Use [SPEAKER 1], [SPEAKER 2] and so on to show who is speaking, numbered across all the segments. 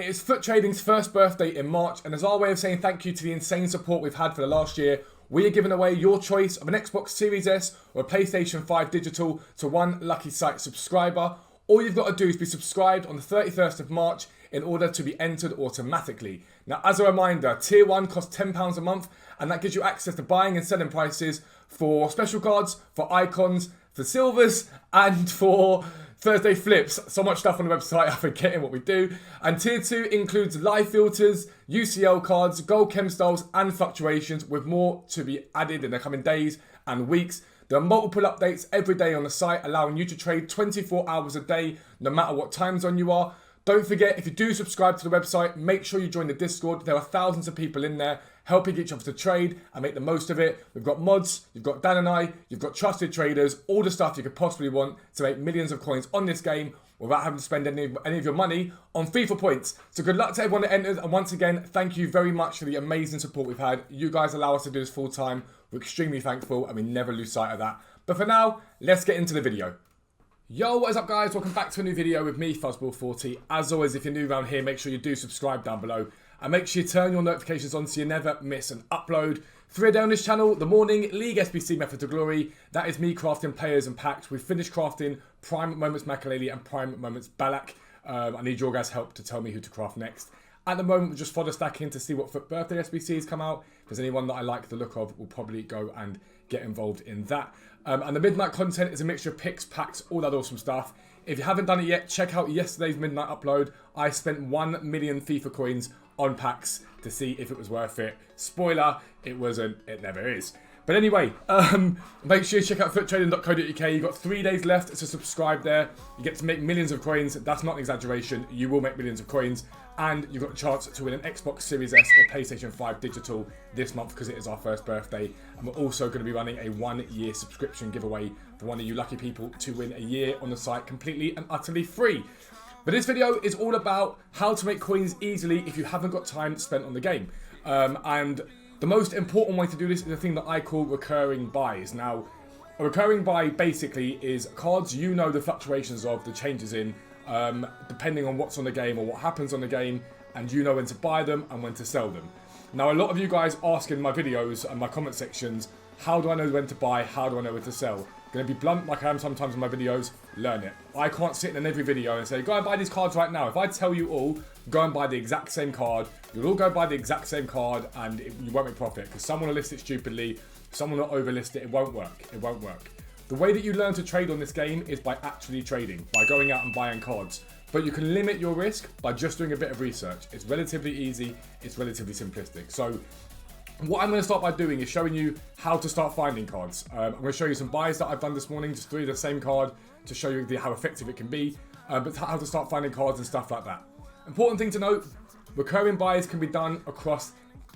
[SPEAKER 1] It is Foot Trading's first birthday in March, and as our way of saying thank you to the insane support we've had for the last year, we are giving away your choice of an Xbox Series S or a PlayStation 5 digital to one lucky site subscriber. All you've got to do is be subscribed on the 31st of March in order to be entered automatically. Now, as a reminder, Tier 1 costs £10 a month, and that gives you access to buying and selling prices for special cards, for icons, for silvers, and for Thursday flips. So much stuff on the website, I'm forgetting what we do. And Tier 2 includes live filters, UCL cards, gold chem styles, and fluctuations, with more to be added in the coming days and weeks. There are multiple updates every day on the site, allowing you to trade 24 hours a day, no matter what time zone you are. Don't forget, if you do subscribe to the website, make sure you join the Discord. There are thousands of people in there helping each other to trade and make the most of it. We've got mods, you've got Dan and I, you've got trusted traders, all the stuff you could possibly want to make millions of coins on this game without having to spend any of your money on FIFA points. So good luck to everyone that enters, and once again, thank you very much for the amazing support we've had. You guys allow us to do this full time. We're extremely thankful, and we never lose sight of that. But for now, let's get into the video. Yo, what is up guys? Welcome back to a new video with me, Fuzzball40. As always, if you're new around here, make sure you do subscribe down below. And make sure you turn your notifications on so you never miss an upload. 3 a day on this channel, the morning League SBC Method to Glory. That is me crafting players and packs. We've finished crafting Prime Moments Makaleli and Prime Moments Balak. I need your guys' help to tell me who to craft next. At the moment, we're just fodder stacking to see what birthday SBCs come out. If there's anyone that I like the look of, we'll probably go and get involved in that. And the midnight content is a mixture of picks, packs, all that awesome stuff. If you haven't done it yet, check out yesterday's midnight upload. I spent 1 million FIFA coins on packs to see if it was worth it. Spoiler, it wasn't. It never is. But anyway, make sure you check out futtrading.co.uk. You've got 3 days left to subscribe there. You get to make millions of coins. That's not an exaggeration. You will make millions of coins. And you've got a chance to win an Xbox Series S or PlayStation 5 digital this month because it is our first birthday. And we're also going to be running a 1-year subscription giveaway for one of you lucky people to win a year on the site completely and utterly free. But this video is all about how to make coins easily if you haven't got time spent on the game. And the most important way to do this is the thing that I call recurring buys. Now, a recurring buy basically is cards you know the fluctuations of, the changes in, depending on what's on the game or what happens on the game, and you know when to buy them and when to sell them. Now, a lot of you guys ask in my videos and my comment sections, how do I know when to buy, how do I know when to sell? Going to be blunt like I am sometimes in my videos, learn it. I can't sit in every video and say, go and buy these cards right now. If I tell you all, go and buy the exact same card, you'll all go buy the exact same card and you won't make profit because someone will list it stupidly, someone will overlist it, it won't work, it won't work. The way that you learn to trade on this game is by actually trading, by going out and buying cards. But you can limit your risk by just doing a bit of research. It's relatively easy, it's relatively simplistic. So what I'm going to start by doing is showing you how to start finding cards. I'm going to show you some buys that I've done this morning, just 3 of the same card, to show you how effective it can be, but how to start finding cards and stuff like that. Important thing to note, recurring buys can be done across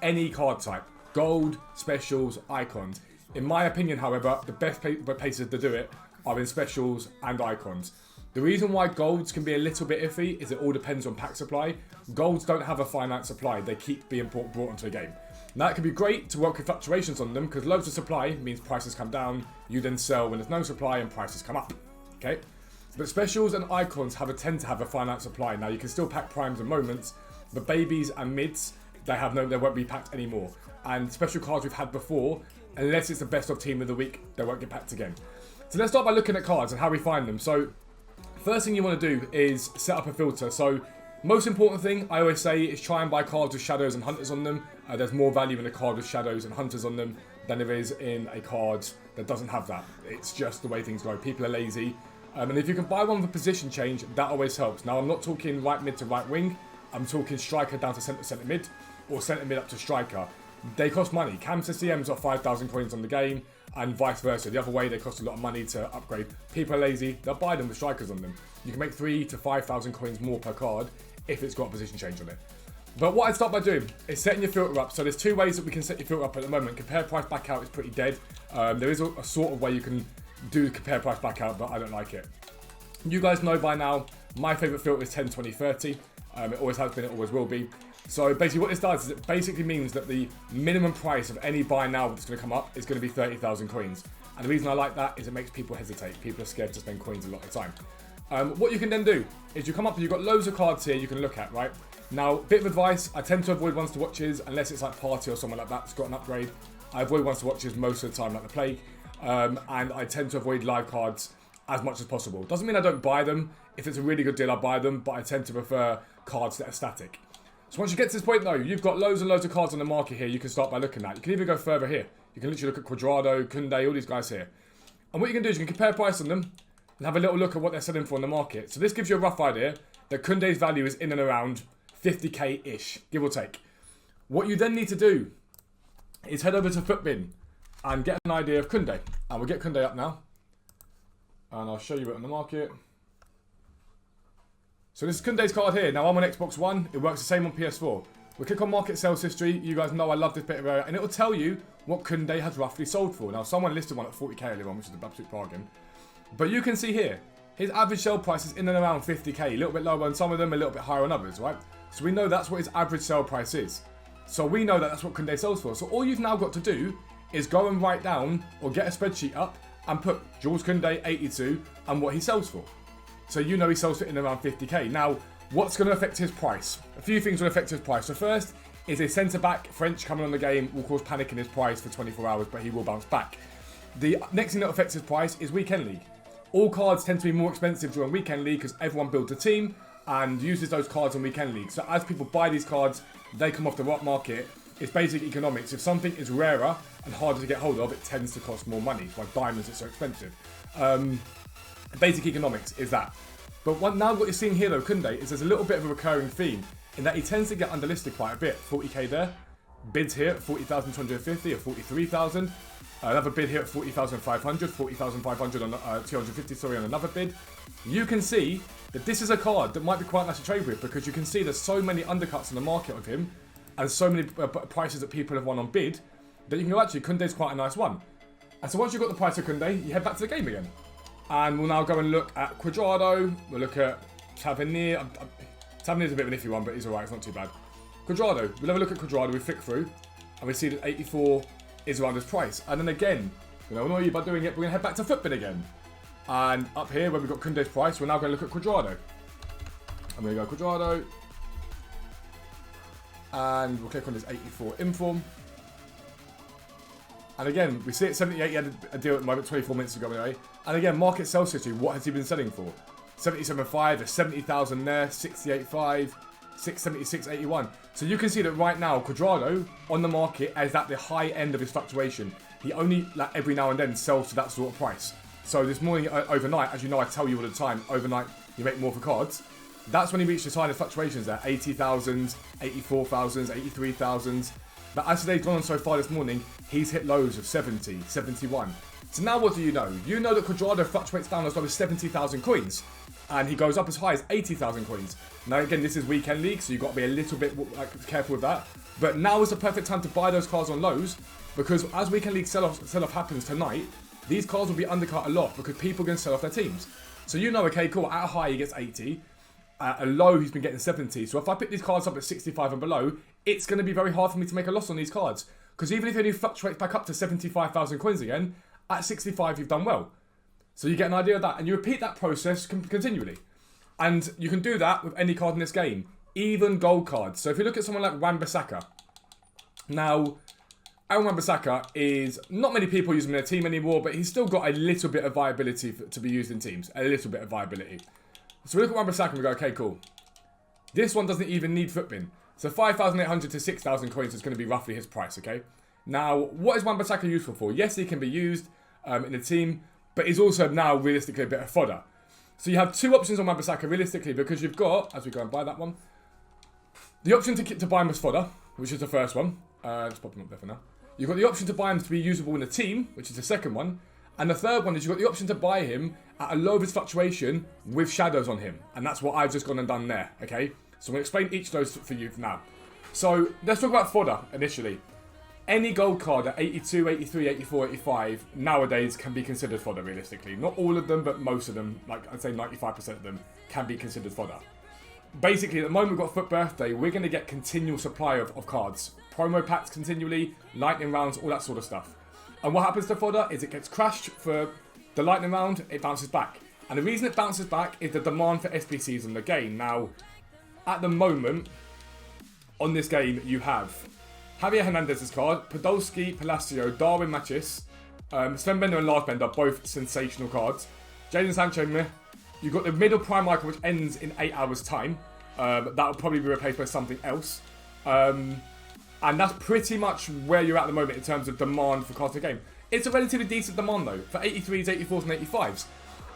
[SPEAKER 1] any card type. Gold, specials, icons. In my opinion, however, the best places to do it are in specials and icons. The reason why golds can be a little bit iffy is it all depends on pack supply. Golds don't have a finite supply, they keep being brought into the game. Now it can be great to work with fluctuations on them because loads of supply means prices come down, you then sell when there's no supply and prices come up, okay? But specials and icons tend to have a finite supply. Now you can still pack primes and moments, but babies and mids, they won't be packed anymore. And special cards we've had before, unless it's the best of team of the week, they won't get packed again. So let's start by looking at cards and how we find them. So first thing you want to do is set up a filter. So most important thing I always say is try and buy cards with shadows and hunters on them. There's more value in a card with shadows and hunters on them than there is in a card that doesn't have that. It's just the way things go. People are lazy. And if you can buy one with a position change, that always helps. Now I'm not talking right mid to right wing. I'm talking striker down to centre mid or centre mid up to striker. They cost money. Cams to CMs are 5,000 coins on the game and vice versa. The other way, they cost a lot of money to upgrade. People are lazy. They'll buy them with strikers on them. You can make 3,000 to 5,000 coins more per card if it's got a position change on it. But what I'd start by doing is setting your filter up. So there's 2 ways that we can set your filter up at the moment. Compare price back out is pretty dead. There is a sort of way you can do compare price back out, but I don't like it. You guys know by now, my favourite filter is 10, 20, 30. It always has been, it always will be. So basically what this does is it basically means that the minimum price of any buy now that's going to come up is going to be 30,000 coins. And the reason I like that is it makes people hesitate. People are scared to spend coins a lot of the time. What you can then do is you come up and you've got loads of cards here you can look at, right? Now, bit of advice, I tend to avoid ones to watches unless it's like Party or someone like that's got an upgrade. I avoid ones to watches most of the time like the plague. And I tend to avoid live cards as much as possible. Doesn't mean I don't buy them. If it's a really good deal, I buy them, but I tend to prefer cards that are static. So once you get to this point though, you've got loads and loads of cards on the market here you can start by looking at. You can even go further here. You can literally look at Quadrado, Kunde, all these guys here. And what you can do is you can compare price on them and have a little look at what they're selling for on the market. So this gives you a rough idea that Kunde's value is in and around 50k-ish, give or take. What you then need to do is head over to Futbin and get an idea of Kunde. And we'll get Kunde up now. And I'll show you it on the market. So this is Kunde's card here. Now I'm on Xbox One. It works the same on PS4. We'll click on Market Sales History. You guys know I love this bit of area. And it will tell you what Kunde has roughly sold for. Now someone listed one at 40k earlier on, which is an absolute bargain. But you can see here, his average sale price is in and around 50k. A little bit lower on some of them, a little bit higher on others, right? So we know that's what his average sale price is. So we know that that's what Kunde sells for. So all you've now got to do is go and write down or get a spreadsheet up and put Jules Kunde 82 and what he sells for. So you know he sells for in around 50k. Now, what's going to affect his price? A few things will affect his price. So first is a centre-back French coming on the game will cause panic in his price for 24 hours, but he will bounce back. The next thing that affects his price is Weekend League. All cards tend to be more expensive during Weekend League because everyone builds a team and uses those cards in Weekend League. So as people buy these cards, they come off the market. It's basic economics. If something is rarer and harder to get hold of, it tends to cost more money. Like diamonds, it's so expensive. Basic economics is that. But now what you're seeing here though, Kunde, is there's a little bit of a recurring theme in that he tends to get underlisted quite a bit. 40k there, bids here at 40,250 or 43,000. Another bid here at 40,500, 40,500 on 250, sorry, on another bid. You can see that this is a card that might be quite nice to trade with because you can see there's so many undercuts in the market of him and so many prices that people have won on bid that you can go, actually, Kunde's quite a nice one. And so once you've got the price of Kunde, you head back to the game again. And we'll now go and look at Quadrado. We'll look at Tavernier. Tavernier's a bit of an iffy one, but he's alright, it's not too bad. Quadrado. We'll have a look at Quadrado, we flick through, and we see that 84 is around his price. And then again, you know, annoy you by doing it, we're going to head back to Futbin again. And up here, where we've got Kunde's price, we're now going to look at Quadrado. I'm going to go Quadrado. And we'll click on this 84 Inform. And again, we see it 78, he had a deal at the moment 24 minutes ago anyway. And again, market sales history, what has he been selling for? 77.5, there's 70,000 there, 68.5, 676.81. So you can see that right now, Quadrado on the market is at the high end of his fluctuation. He only, like, every now and then sells to that sort of price. So this morning, overnight, as you know, I tell you all the time, overnight you make more for cards. That's when he reached his highest fluctuations there, 80,000, 84,000, 83,000. But as today's gone on so far this morning, he's hit lows of 70, 71. So now what do you know? You know that Quadrado fluctuates down as low as 70,000 coins. And he goes up as high as 80,000 coins. Now again, this is Weekend League, so you've got to be a little bit careful with that. But now is the perfect time to buy those cards on lows, because as Weekend League sell-off happens tonight, these cards will be undercut a lot because people are going to sell off their teams. So you know, okay, cool, at a high he gets 80, at a low he's been getting 70. So if I pick these cards up at 65 and below, it's going to be very hard for me to make a loss on these cards. Because even if he fluctuates back up to 75,000 coins again, at 65 you've done well. So you get an idea of that, and you repeat that process continually. And you can do that with any card in this game, even gold cards. So if you look at someone like Wan-Bissaka, now, Aaron Wan-Bissaka is, not many people use him in their team anymore, but he's still got a little bit of viability to be used in teams. A little bit of viability. So we look at Wan-Bissaka and we go, okay, cool. This one doesn't even need Futbin. So 5,800 to 6,000 coins is going to be roughly his price, okay? Now, what is Wan-Bissaka useful for? Yes, he can be used in a team, but he's also now realistically a bit of fodder. So you have two options on Wan-Bissaka realistically, because you've got, as we go and buy that one, the option to buy him as fodder, which is the first one. Let's pop him up there for now. You've got the option to buy him to be usable in a team, which is the second one. And the third one is you've got the option to buy him at a low of his fluctuation with shadows on him. And that's what I've just gone and done there, okay? So I'm going to explain each of those for you now. So let's talk about fodder initially. Any gold card at 82, 83, 84, 85 nowadays can be considered fodder realistically. Not all of them, but most of them, like I'd say 95% of them, can be considered fodder. Basically, at the moment we've got Foot Birthday, we're going to get continual supply of cards. Promo packs continually, lightning rounds, all that sort of stuff. And what happens to fodder is it gets crashed for the lightning round, it bounces back. And the reason it bounces back is the demand for SBCs in the game. Now, at the moment, on this game, you have Javier Hernandez's card, Podolski, Palacio, Darwin Machis, Sven Bender and Lars Bender, both sensational cards. Jadon Sancho, meh. You've got the middle prime icon, which ends in 8 hours' time. That'll probably be replaced by something else. And that's pretty much where you're at the moment in terms of demand for cards in the game. It's a relatively decent demand, though, for 83s, 84s, and 85s.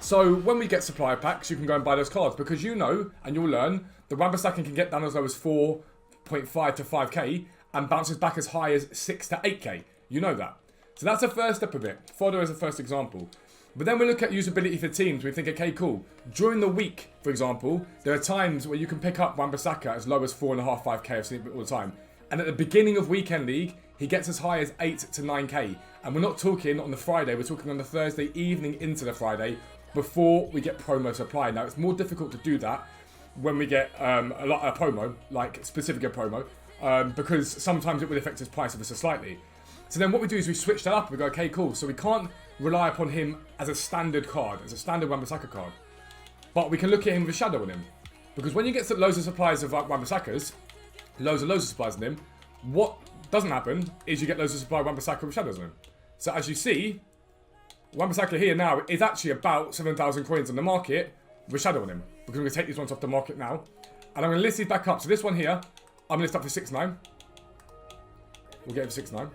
[SPEAKER 1] So when we get supplier packs, you can go and buy those cards, because you know, and you'll learn, the Wan-Bissaka can get down as low as 4.5 to 5k, and bounces back as high as 6 to 8k. You know that. So that's the first step of it. FODDER is the first example. But then we look at usability for teams. We think, okay, cool. During the week, for example, there are times where you can pick up Wan-Bissaka as low as 4.5, 5k. I've seen it all the time. And at the beginning of Weekend League, he gets as high as 8 to 9k. And we're not talking on the Friday. We're talking on the Thursday evening into the Friday before we get promo supply. Now, it's more difficult to do that when we get a promo, like specific promo, because sometimes it will affect his price ever so slightly. So then what we do is we switch that up. We go, okay, cool. So we can't rely upon him as a standard card, as a standard Wan-Bissaka card. But we can look at him with a shadow on him. Because when you get loads of supplies of Wan-Bissakas, loads of supplies on him, what doesn't happen is you get loads of supply of Wan-Bissaka with shadows on him. So as you see, Wan-Bissaka here now is actually about 7,000 coins on the market with shadow on him. Because I'm going to take these ones off the market now. And I'm going to list these back up. So this one here, I'm going to list up for 6.9. We'll get it for 6.9.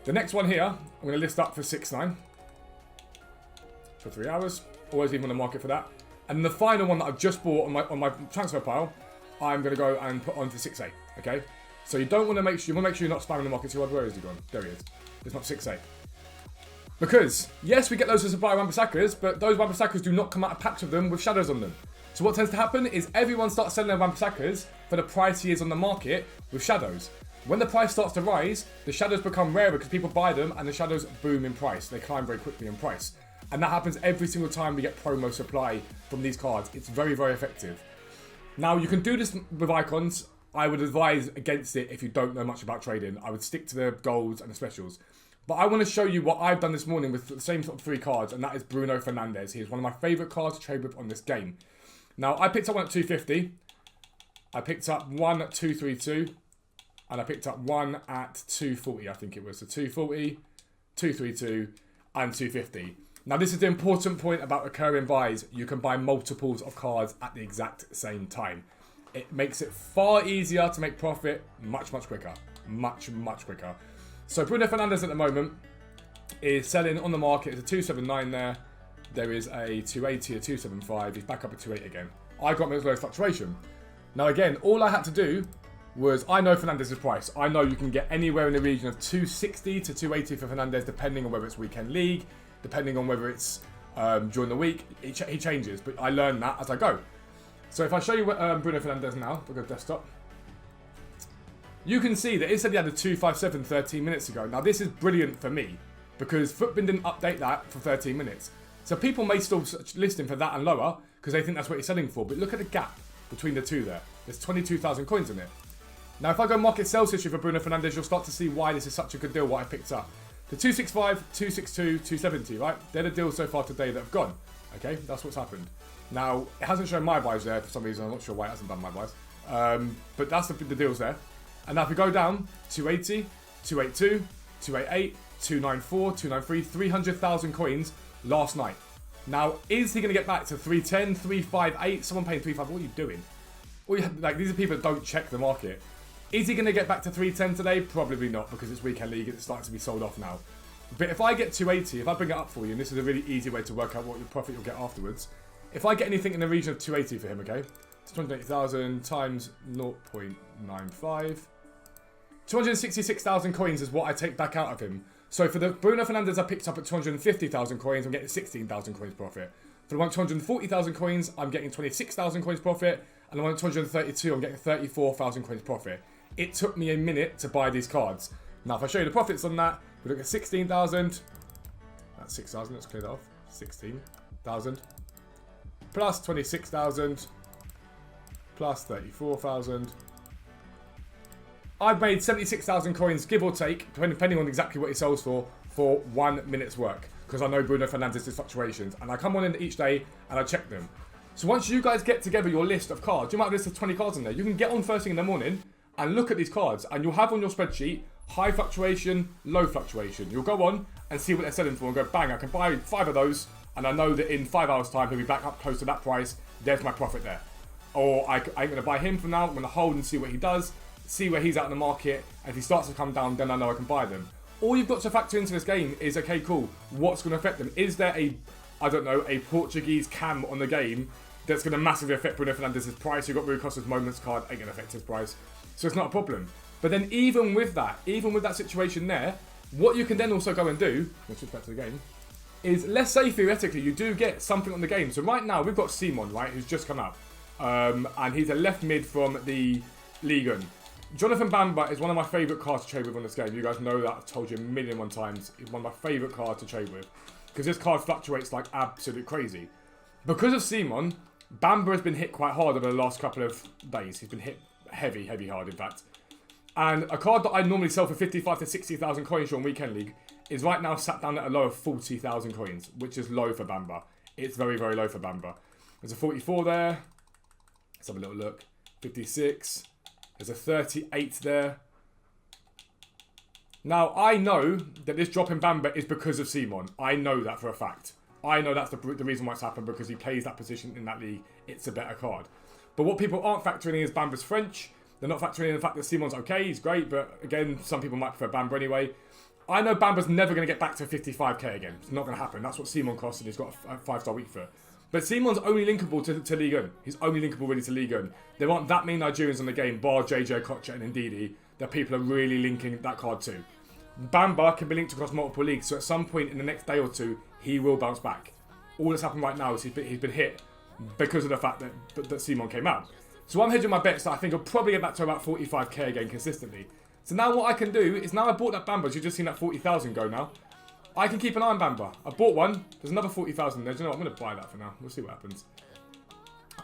[SPEAKER 1] The next one here, I'm going to list up for 6.9 for 3 hours. Always leave on the market for that. And the final one that I've just bought on my transfer pile, I'm going to go and put on for 6.8. Okay, so you don't want to make sure you're not spamming the market too hard. Where is he gone? There he is. It's not 6.8. Because yes, we get loads of supply of Wan-Bissakas, but those Wan-Bissakas do not come out of packs with them with shadows on them. So what tends to happen is everyone starts selling their Wan-Bissakas for the price he is on the market with shadows. When the price starts to rise, the shadows become rarer because people buy them and the shadows boom in price. They climb very quickly in price. And that happens every single time we get promo supply from these cards. It's very, very effective. Now, you can do this with icons. I would advise against it if you don't know much about trading. I would stick to the golds and the specials. But I want to show you what I've done this morning with the same sort of 3 cards, and that is Bruno Fernandes. He is one of my favourite cards to trade with on this game. Now, I picked up one at 250. I picked up one at 232. And I picked up one at 240, I think it was. So 240, 232, and 250. Now, this is the important point about recurring buys. You can buy multiples of cards at the exact same time. It makes it far easier to make profit much, much quicker. Much, much quicker. So Bruno Fernandes at the moment is selling on the market. There's a 279 there. There is a 280, a 275. He's back up at 280 again. I got him at low fluctuation. Now, again, all I had to do was, I know Fernandes' price. I know you can get anywhere in the region of 260 to 280 for Fernandes, depending on whether it's Weekend League, depending on whether it's during the week. He changes, but I learn that as I go. So if I show you Bruno Fernandes now, we'll go to desktop. You can see that it said he had a 257 13 minutes ago. Now this is brilliant for me, because Footbin didn't update that for 13 minutes. So people may still list him for that and lower, because they think that's what he's selling for. But look at the gap between the two there. There's 22,000 coins in it. Now, if I go market sales history for Bruno Fernandes, you'll start to see why this is such a good deal, what I picked up. The 265, 262, 270, right? They're the deals so far today that have gone. Okay, that's what's happened. Now, it hasn't shown my buys there for some reason. I'm not sure why it hasn't done my buys. But that's the deals there. And now if we go down, 280, 282, 288, 294, 293, 300,000 coins last night. Now, is he going to get back to 310, 358? Someone paying 350, what are you doing? Like, these are people that don't check the market. Is he going to get back to 310 today? Probably not, because it's Weekend League. It's starting to be sold off now. But if I get 280, if I bring it up for you, and this is a really easy way to work out what your profit you'll get afterwards. If I get anything in the region of 280 for him, okay? It's 280,000 times 0.95. 266,000 coins is what I take back out of him. So for the Bruno Fernandes I picked up at 250,000 coins, I'm getting 16,000 coins profit. For the one 240,000 coins, I'm getting 26,000 coins profit. And the one at 232, I'm getting 34,000 coins profit. It took me a minute to buy these cards. Now, if I show you the profits on that, we look at 16,000. That's 6,000. Let's clear that off. 16,000. Plus 26,000. Plus 34,000. I've made 76,000 coins, give or take, depending on exactly what it sells for 1 minute's work. Because I know Bruno Fernandes' fluctuations. And I come on in each day and I check them. So once you guys get together your list of cards, you might have a list of 20 cards in there. You can get on first thing in the morning and look at these cards, and you'll have on your spreadsheet high fluctuation, low fluctuation. You'll go on and see what they're selling for and go, bang, I can buy 5 of those, and I know that in 5 hours time he'll be back up close to that price. There's my profit there. Or I'm going to buy him from now, I'm going to hold and see what he does, see where he's at in the market, and if he starts to come down, then I know I can buy them. All you've got to factor into this game is, okay, cool, what's going to affect them? Is there a, I don't know, a Portuguese cam on the game that's going to massively affect Bruno Fernandes' price? You've got Rui Costa's Moments card, ain't going to affect his price. So it's not a problem. But then even with that situation there, what you can then also go and do, let's switch back to the game, is let's say theoretically you do get something on the game. So right now we've got Simon, right, who's just come out. And he's a left mid from the Ligue 1. Jonathan Bamba is one of my favourite cards to trade with on this game. You guys know that, I've told you a million one times. It's one of my favourite cards to trade with. Because this card fluctuates like absolute crazy. Because of Simon, Bamba has been hit quite hard over the last couple of days. He's been hit heavy hard in fact. And a card that I normally sell for 55 to 60,000 coins on Weekend League is right now sat down at a low of 40,000 coins, which is low for Bamba. It's very, very low for Bamba. There's a 44 there. Let's have a little look. 56. There's a 38 there. Now, I know that this drop in Bamba is because of Simon. I know that for a fact. I know that's the reason why it's happened, because he plays that position in that league. It's a better card. But what people aren't factoring in is Bamba's French. They're not factoring in the fact that Simon's okay, he's great, but again, some people might prefer Bamba anyway. I know Bamba's never going to get back to 55k again. It's not going to happen. That's what Simon cost, and he's got a 5-star week for it. But Simon's only linkable to Ligue 1. He's only linkable really to Ligue 1. There aren't that many Nigerians on the game, bar JJ, Kocha and Ndidi, that people are really linking that card to. Bamba can be linked across multiple leagues, so at some point in the next day or two, he will bounce back. All that's happened right now is he's been hit because of the fact that Simon came out. So I'm hedging my bets that I think I'll probably get back to about 45k again consistently. So now what I can do is, now I bought that Bamba, so you've just seen that 40,000 go now. I can keep an eye on Bamba. I bought one. There's another 40,000 there. Do you know what? I'm going to buy that for now. We'll see what happens.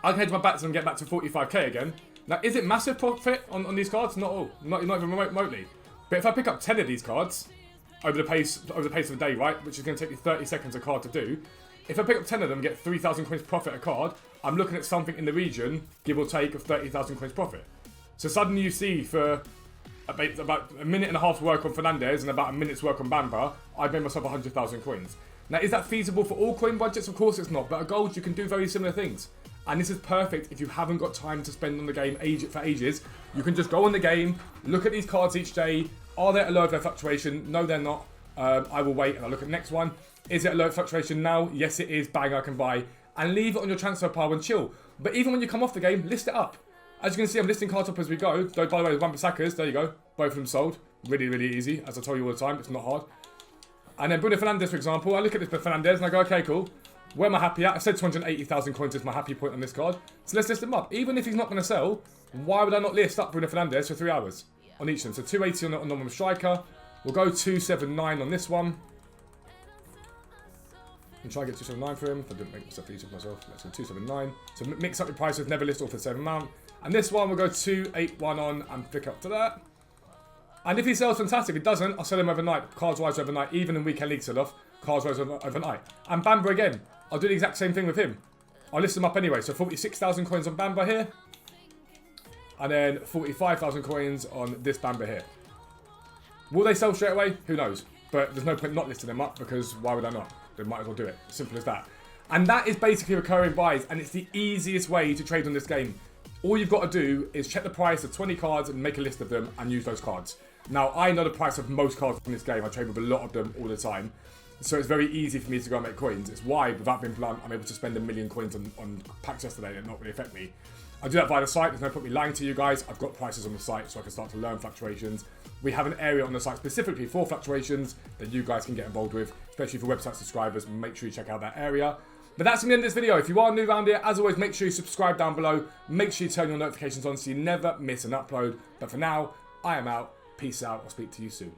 [SPEAKER 1] I can hedge my bets and get back to 45k again. Now, is it massive profit on these cards? Not all. Not even remotely. But if I pick up 10 of these cards over the pace of a day, right, which is going to take me 30 seconds a card to do, if I pick up 10 of them and get 3,000 coins profit a card, I'm looking at something in the region, give or take, of 30,000 coins profit. So suddenly you see for about a minute and a half's work on Fernandes and about a minute's work on Bamba, I've made myself 100,000 coins. Now, is that feasible for all coin budgets? Of course it's not, but at gold you can do very similar things. And this is perfect if you haven't got time to spend on the game for ages. You can just go on the game, look at these cards each day. Are they at a low of their fluctuation? No, they're not. I will wait and I'll look at the next one. Is it a low fluctuation now? Yes, it is. Bang, I can buy. And leave it on your transfer pile and chill. But even when you come off the game, list it up. As you can see, I'm listing cards up as we go. Though, by the way, Wan-Bissaka's, there you go. Both of them sold. Really, really easy. As I tell you all the time, it's not hard. And then Bruno Fernandes, for example. I look at this Fernandes and I go, okay, cool. Where am I happy at? I said 280,000 coins is my happy point on this card. So let's list them up. Even if he's not going to sell, why would I not list up Bruno Fernandes for 3 hours on each of them? So 280 on the normal striker. We'll go 279 on this one. And try and get 279 for him. If I didn't make myself easy for myself, let's go 279. So mix up your prices, never list all for the same amount. And this one we'll go 281 on and pick up to that. And if he sells, fantastic. If it doesn't, I'll sell him overnight. Cards rise overnight. Even in weekend league sell-off, cards rise overnight. And Bamba again. I'll do the exact same thing with him. I'll list them up anyway. So 46,000 coins on Bamba here. And then 45,000 coins on this Bamba here. Will they sell straight away? Who knows? But there's no point not listing them up, because why would I not? They might as well do it. Simple as that. And that is basically recurring buys, and it's the easiest way to trade on this game. All you've got to do is check the price of 20 cards and make a list of them and use those cards. Now, I know the price of most cards in this game. I trade with a lot of them all the time. So it's very easy for me to go and make coins. It's why, without being blunt, I'm able to spend 1 million coins on packs yesterday that not really affect me. I do that via the site. There's no point me lying to you guys. I've got prices on the site so I can start to learn fluctuations. We have an area on the site specifically for fluctuations that you guys can get involved with, especially for website subscribers. Make sure you check out that area. But that's the end of this video. If you are new around here, as always, make sure you subscribe down below. Make sure you turn your notifications on so you never miss an upload. But for now, I am out. Peace out. I'll speak to you soon.